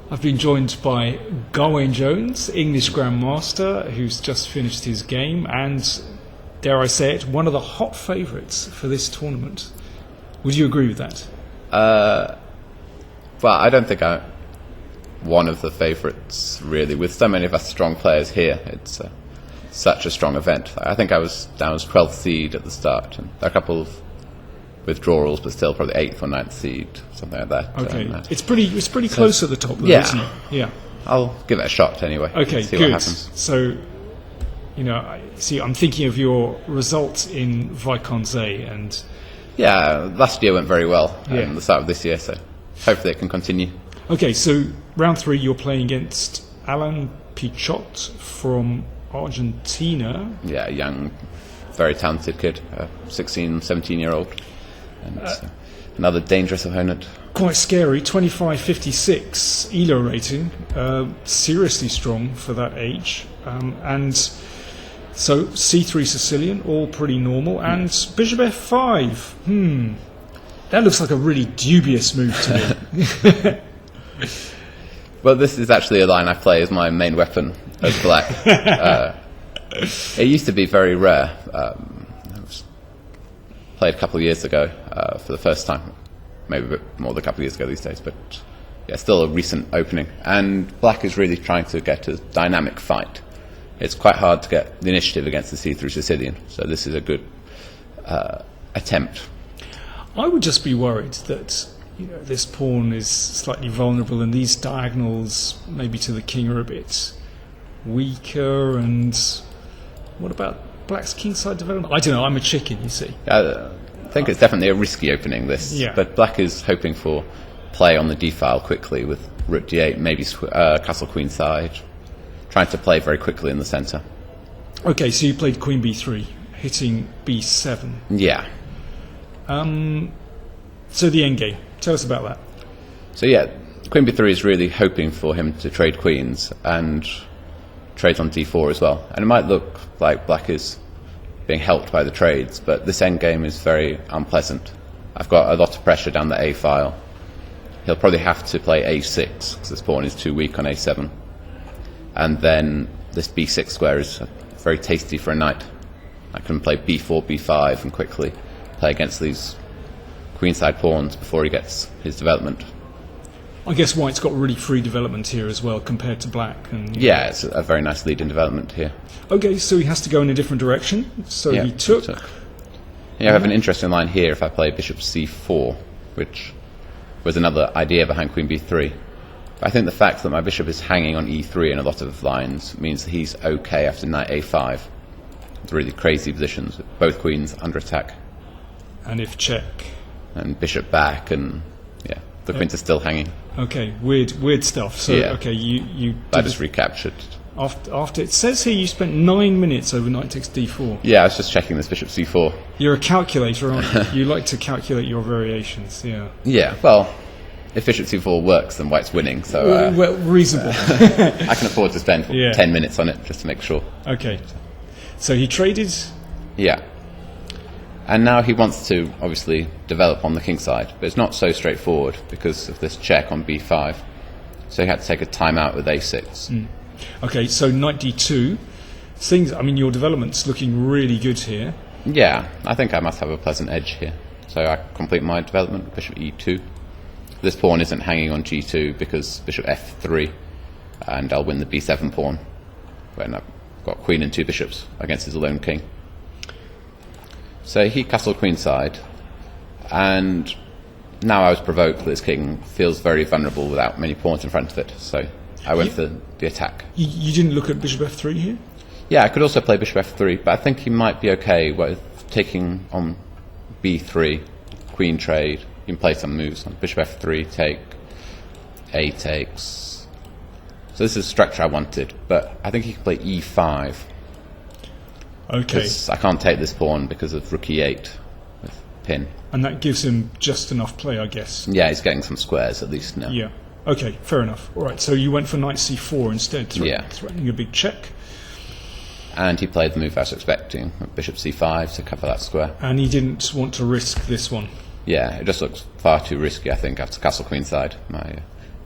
I've been joined by Gawain Jones, English Grandmaster, who's just finished his game, and, dare I say it, one of the hot favourites for this tournament. Would you agree with that? Well, I don't think I'm one of the favourites, really. With so many of us strong players here, it's such a strong event. I think I was down as 12th seed at the start, and a couple of withdrawals, but still probably 8th or 9th seed, something like that. Okay, it's pretty close at the top, though, isn't it? Yeah. I'll give it a shot anyway. Okay, see good. What happens. So, I'm thinking of your results in Viscount's and... Yeah, last year went very well, the start of this year, so hopefully it can continue. Okay, so round 3 you're playing against Alan Pichot from Argentina. Yeah, a young, very talented kid, 16, 17-year-old. And another dangerous opponent. Quite scary, 25.56 ELO rating, seriously strong for that age. And so C3 Sicilian, all pretty normal, and Bishop F5. That looks like a really dubious move to me. Well, this is actually a line I play as my main weapon as black. It used to be very rare. Played a couple of years ago for the first time, maybe a bit more than a couple of years ago these days, but yeah, still a recent opening. And black is really trying to get a dynamic fight. It's quite hard to get the initiative against the C3 Sicilian, so this is a good attempt. I would just be worried that this pawn is slightly vulnerable, and these diagonals, maybe to the king, are a bit weaker. And what about black's kingside development? I don't know. I'm a chicken, you see. I think it's definitely a risky opening, this. Yeah. But black is hoping for play on the d file quickly with rook d8, maybe castle queenside, trying to play very quickly in the centre. Okay, so you played queen b3, hitting b7. Yeah. So the endgame. Tell us about that. So yeah, queen b3 is really hoping for him to trade queens and trade on d4 as well. And it might look like black is being helped by the trades, but this endgame is very unpleasant. I've got a lot of pressure down the a file. He'll probably have to play a6 because this pawn is too weak on a7. And then this b6 square is very tasty for a knight. I can play b4, b5 and quickly play against these queenside pawns before he gets his development. I guess white's got really free development here as well compared to black. And yeah, it's a very nice lead in development here. Okay, so he has to go in a different direction. So he took. Yeah, I have an interesting line here if I play bishop c4, which was another idea behind queen b3. But I think the fact that my bishop is hanging on e3 in a lot of lines means that he's okay after knight a5. It's really crazy positions, with both queens under attack. And if check. And bishop back, and yeah, the queens are still hanging. Okay, weird stuff. So okay, you I just recaptured. After it says here you spent 9 minutes over knight takes d4. Yeah, I was just checking this bishop c4. You're a calculator, aren't you? You like to calculate your variations. Yeah. Yeah. Well, if bishop c4 works, then white's winning. So well, reasonable. I can afford to spend 10 minutes on it just to make sure. Okay. So he traded. Yeah. And now he wants to obviously develop on the king side, but it's not so straightforward because of this check on b5. So he had to take a timeout with a6. Okay, so knight d2. Your development's looking really good here. Yeah, I think I must have a pleasant edge here. So I complete my development, bishop e2. This pawn isn't hanging on g2 because bishop f3, and I'll win the b7 pawn when I've got queen and 2 bishops against his lone king. So he castled queenside, and now I was provoked that his king feels very vulnerable without many pawns in front of it, so I went for the attack. You didn't look at bishop f3 here? Yeah, I could also play bishop f3, but I think he might be okay with taking on b3, queen trade. You can play some moves on bishop f3, take, a takes. So this is the structure I wanted, but I think he can play e5. Okay. I can't take this pawn because of rook e8 with pin. And that gives him just enough play, I guess. Yeah, he's getting some squares at least now. Yeah. Okay, fair enough. All right, so you went for knight c4 instead, threatening a big check. And he played the move I was expecting, bishop c5 to cover that square. And he didn't want to risk this one. Yeah, it just looks far too risky, I think, after castle queenside. My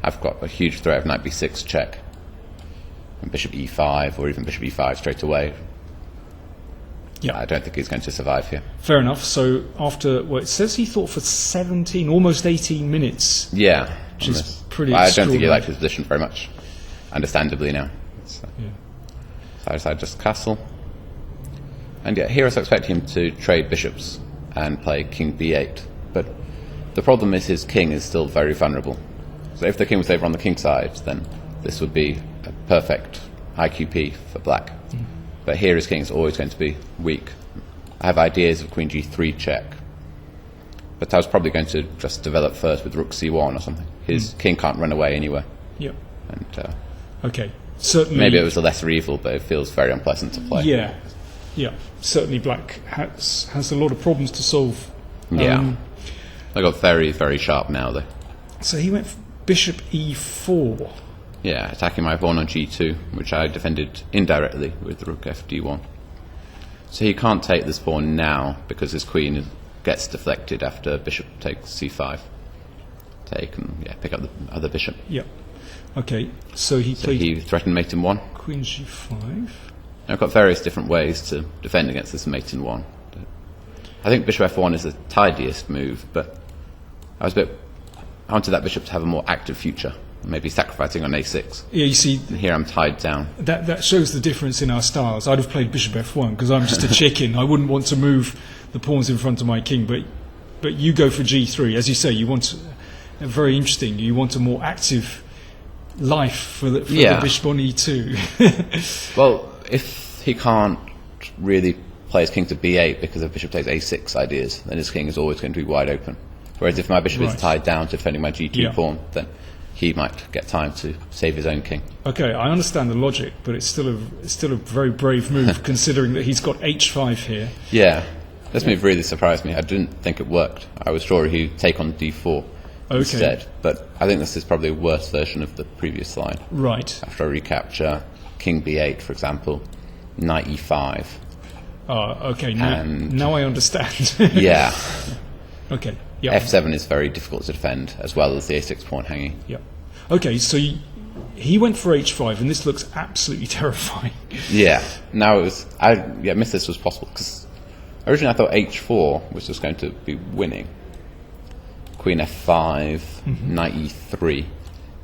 I've got a huge threat of knight b6 check, and bishop e5, or even bishop e5 straight away. Yeah. I don't think he's going to survive here. Fair enough. So after, well, it says he thought for 17, almost 18 minutes. Yeah. Which is pretty I don't think he extraordinary. liked his position very much, understandably now. So, Yeah. so I decided just castle. And yeah, here I was expecting him to trade bishops and play king b8. But the problem is his king is still very vulnerable. So if the king was over on the king side, then this would be a perfect IQP for black. But here his king is always going to be weak. I have ideas of queen g3 check, but I was probably going to just develop first with rook c1 or something. His king can't run away anywhere. Yeah. And Okay. Certainly. maybe it was a lesser evil, but it feels very unpleasant to play. Yeah. Yeah. Certainly, black has a lot of problems to solve. Yeah. I got very, very sharp now, though. So he went bishop e4. Yeah, attacking my pawn on g2, which I defended indirectly with rook fd1. So he can't take this pawn now because his queen gets deflected after bishop takes c5. Take and pick up the other bishop. Yeah. Okay. So he So played he threatened mate in 1. queen g5. I've got various different ways to defend against this mate in 1. I think bishop f1 is the tidiest move, but I wanted that bishop to have a more active future, maybe sacrificing on a6. Yeah, you see, And here I'm tied down. that shows the difference in our styles. I'd have played bishop f1 because I'm just a chicken. I wouldn't want to move the pawns in front of my king, but you go for g3. As you say, you want very interesting. You want a more active life for the bishop on e2. Well, if he can't really play his king to b8 because of bishop takes a6 ideas, then his king is always going to be wide open. Whereas if my bishop Right. is tied down to defending my g2 Yeah. pawn, then he might get time to save his own king. Okay, I understand the logic, but it's still a very brave move considering that he's got h5 here. Yeah, this move really surprised me. I didn't think it worked. I was sure he'd take on d4 instead, but I think this is probably a worse version of the previous line. Right. After a recapture, king b8, for example, knight e5. Okay. And- Now I understand. Yeah, Okay. Yeah. f7 is very difficult to defend, as well as the a6 pawn hanging. Yeah. Okay, so he went for h5, and this looks absolutely terrifying. Yeah, now it was. I missed this was possible because originally I thought h4 was just going to be winning. Queen f5, knight e3,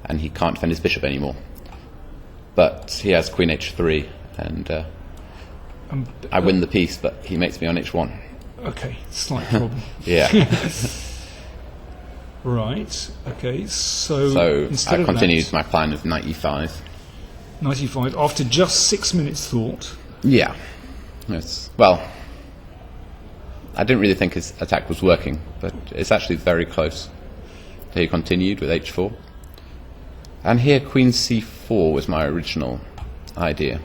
and he can't defend his bishop anymore. But he has queen h3, and I win the piece, but he mates me on h1. Okay, slight problem. Yeah, Right. Okay. So so instead I of continued that, my plan of knight e5. 95 after just 6 minutes thought. Yeah, well, I didn't really think his attack was working, but it's actually very close. So he continued with h4. And here queen c4 was my original idea.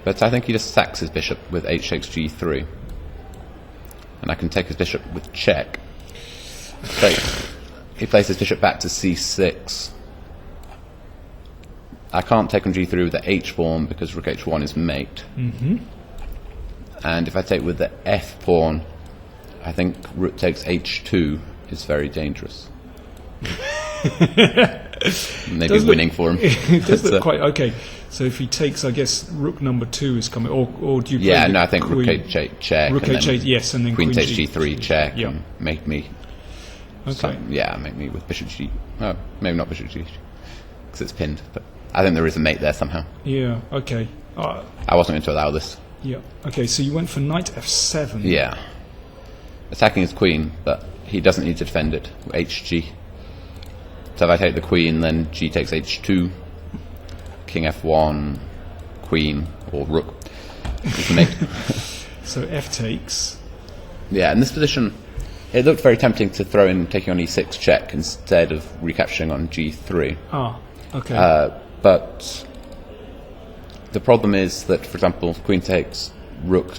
But I think he just sacks his bishop with h takes g3. And I can take his bishop with check. So he plays his bishop back to c6. I can't take on g3 with the h pawn because rook h1 is mate. And if I take with the f pawn, I think rook takes h2 is very dangerous. Maybe Does winning for him. It does But, look quite okay. So if he takes, I guess rook number 2 is coming, or do you? Play yeah, the no, I think rook queen? h8 check. Rook and then h8, yes, and then queen takes G- g3 check Yeah. and make me. Okay. Make me with bishop g. Oh, maybe not bishop g, because it's pinned. But I think there is a mate there somehow. Yeah. Okay. I wasn't going to allow this. Yeah. Okay. So you went for knight f7. Yeah, attacking his queen, but he doesn't need to defend it. Hg. So if I take the queen, then g takes h2, king f1, queen or rook. You can make. So f takes. Yeah, in this position, it looked very tempting to throw in taking on e6 check instead of recapturing on g3. Okay. But the problem is that, for example, queen takes rook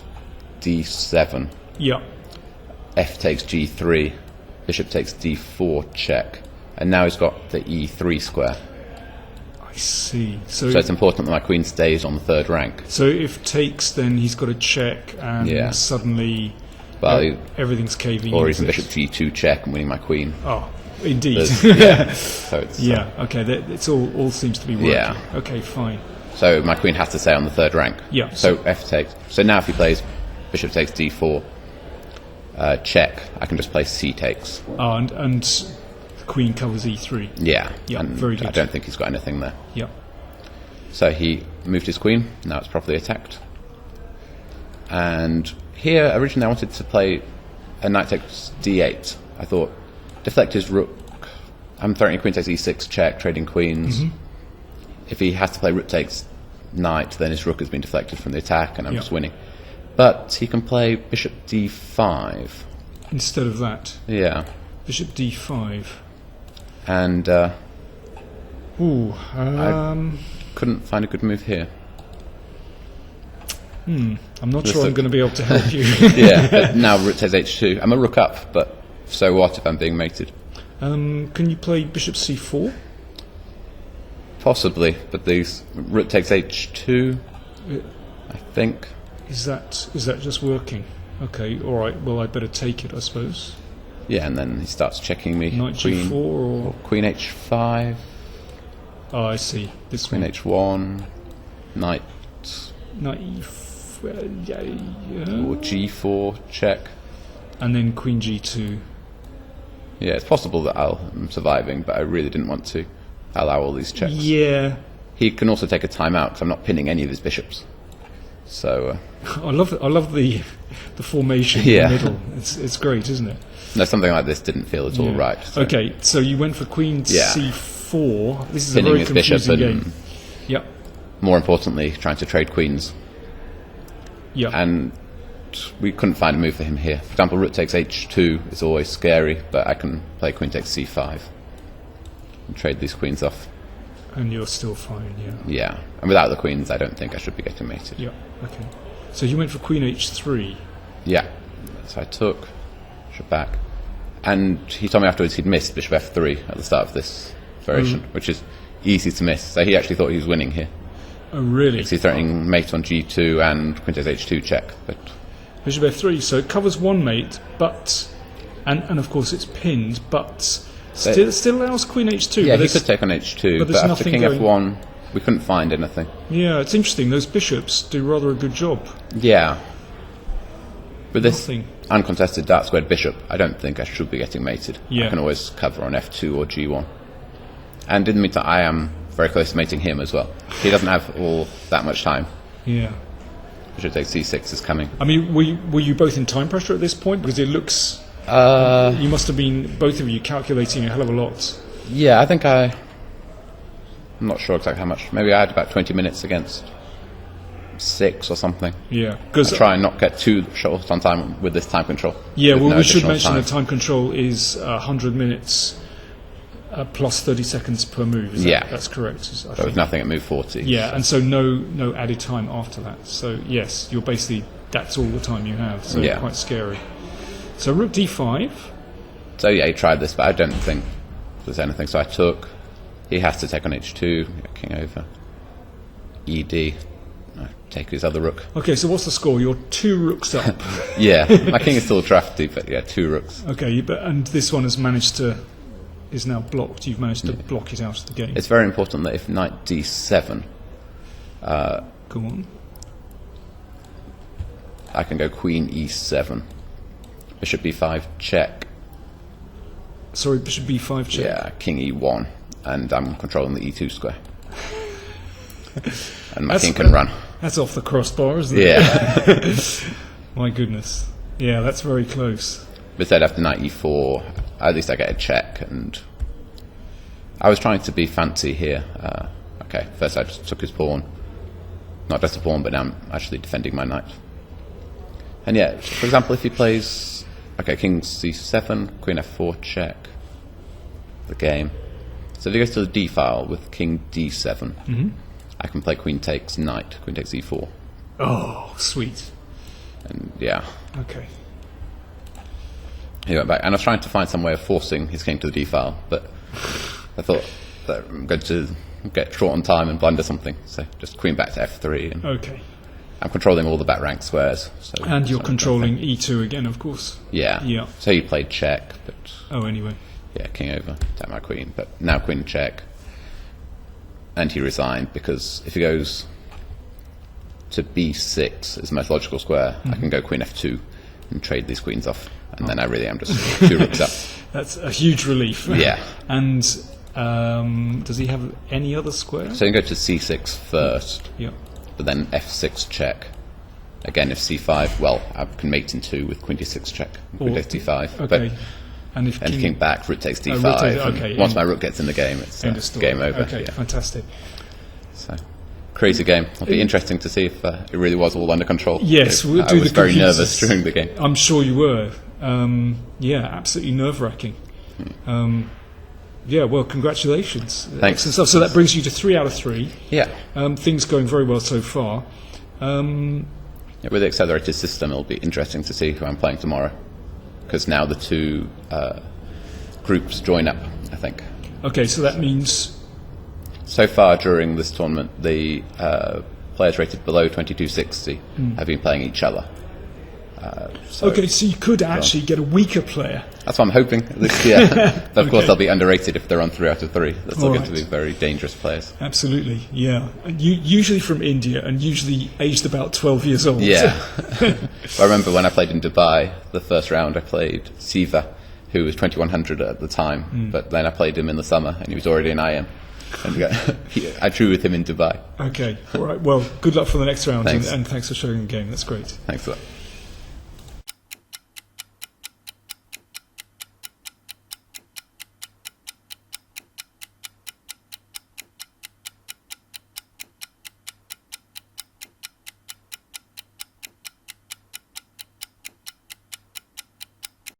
d7, yeah. f takes g3, bishop takes d4 check, and now he's got the e3 square. I see. So So it's important that my queen stays on the third rank. So if takes, then he's got to check, and Yeah. suddenly Well, everything's caving. or in. even bishop g2 check and winning my queen. Oh, indeed. Yeah. So it's, Yeah. Okay. It's all seems to be working. Yeah. Okay. Fine. So my queen has to stay on the third rank. Yeah. So f takes. So now if he plays bishop takes d4, check, I can just play c takes. And the queen covers e3. Yeah. Yeah. And Very good. I don't think he's got anything there. Yeah. So he moved his queen. Now it's properly attacked. And here originally I wanted to play a knight takes d8. I thought deflect his rook. I'm threatening queen takes e6 check, trading queens. If he has to play rook takes knight, then his rook has been deflected from the attack, and I'm just winning. But he can play bishop d5 instead of that. Yeah. Bishop d5. And I couldn't find a good move here. I'm not sure I'm going to be able to help you. Yeah. But now rook takes h2. I'm a rook up, but so what if I'm being mated? Can you play bishop c4? Possibly, but these rook takes h2. I think. Is that just working? Okay, all right. Well, I'd better take it, I suppose. Yeah, and then he starts checking me. Knight queen, g4 or queen h5. Oh, I see. This Queen one. h1. Knight Knight or g4 check. And then queen g2. Yeah, it's possible that I'm surviving, but I really didn't want to allow all these checks. Yeah. He can also take a timeout because I'm not pinning any of his bishops. So I love the formation Yeah. in the middle. It's great, isn't it? no, something like this didn't feel at all right. So Okay, so you went for queen Yeah. c4. This is pinning a very his bishop confusing and, game. Yep. more importantly, trying to trade queens. Yep. And we couldn't find a move for him here. For example, rook takes h2 is always scary, but I can play queen takes c5 and trade these queens off. And you're still fine, yeah. Yeah, and without the queens, I don't think I should be getting mated. Yep. Okay. So you went for queen h3. Yeah, so I took bishop back, and he told me afterwards he'd missed bishop f3 at the start of this variation, which is easy to miss. So he actually thought he was winning here. Oh, really? He's threatening mate on g2 and queen takes h2 check, but Bishop f3, so it covers one mate, but and of course it's pinned, but still allows queen h2. yeah, but he could take on h2, but after nothing king going. f1, we couldn't find anything. Yeah, it's interesting. Those bishops do rather a good job. Yeah. With this Nothing. uncontested dark squared bishop, I don't think I should be getting mated. Yeah. I can always cover on f2 or g1. And in the meantime, I am very close to mating him as well. He doesn't have all that much time. Yeah. Bishop takes c6 is coming. I mean, were you both in time pressure at this point? Because it looks you must have been, both of you, calculating a hell of a lot. Yeah, I think I'm not sure exactly how much. Maybe I had about 20 minutes against 6 or something. Yeah, because I try and not get too short on time with this time control. yeah, with well, no we should additional mention time. the time control is 100 minutes plus 30 seconds per move. Is Yeah. that's correct. I There was think. nothing at move 40. Yeah, and so no added time after that. So yes, you're basically, that's all the time you have. So Yeah. quite scary. So rook d5. So yeah, he tried this, but I don't think there's anything. So I took. He has to take on h2. King over. ed. I take his other rook. Okay, so what's the score? You're 2 rooks up. Yeah, my king is still drafty, but yeah, 2 rooks. Okay, and this one is now blocked. You've managed to block it out of the game. It's very important that if knight d7, Go on. I can go queen e7, bishop b5 check. Sorry, bishop b5 check. Yeah, king e1, and I'm controlling the e2 square. And my king can run. That's off the crossbar, isn't it? Yeah. My goodness. Yeah, that's very close. Instead, after knight e4, at least I get a check, and I was trying to be fancy here. Okay, first I just took his pawn. Not just a pawn, but now I'm actually defending my knight. And yeah, for example, if he plays... Okay, king c7, queen f4 check. The game. So if he goes to the d file with king d7, I can play queen takes knight, queen takes e4. Oh, sweet. And yeah, Okay. he went back. And I was trying to find some way of forcing his king to the d file, but I thought that I'm going to get short on time and blunder something. So just queen back to f3. And Okay. I'm controlling all the back rank squares. So And you're so controlling e2 again, of course. Yeah. Yeah. So he played check, but Oh, anyway. king over, take my queen. But now queen check, and he resigned, because if he goes to b6 is the most logical square, I can go queen f2 and trade these queens off, and then I really am just 2 rooks up. That's a huge relief. Yeah. And does he have any other square? So you can go to c6 first, Yeah. but then f6 check. Again, if c5, well, I can mate in 2 with queen d6 check, queen takes d5. Okay. And if king back, rook takes d5. rook takes- okay, Once my rook gets in the game, it's game over. Okay, Yeah. fantastic. So, crazy game. It'll be interesting to see if it really was all under control. Yes, we'll I do was the very computers. nervous during the game. I'm sure you were. Yeah, absolutely nerve-wracking. Yeah, well, congratulations. Thanks. Excellent stuff. So that brings you to 3 out of 3. Yeah. Things going very well so far. Yeah, with the accelerated system, it'll be interesting to see who I'm playing tomorrow, because now the 2 groups join up, I think. Okay, so that means... So far during this tournament, the players rated below 2260 have been playing each other. Okay, so you could actually get a weaker player. That's what I'm hoping, at least, yeah. But of course, they'll be underrated if they're on 3 out of 3. They're still going to be very dangerous players. Absolutely, yeah. Usually from India, and usually aged about 12 years old. Yeah. I remember when I played in Dubai, the first round I played Siva, who was 2100 at the time, but then I played him in the summer, and he was already in IM. And I drew with him in Dubai. Okay, all right. Well, good luck for the next round, Thanks. and thanks for showing the game. That's great. Thanks a lot.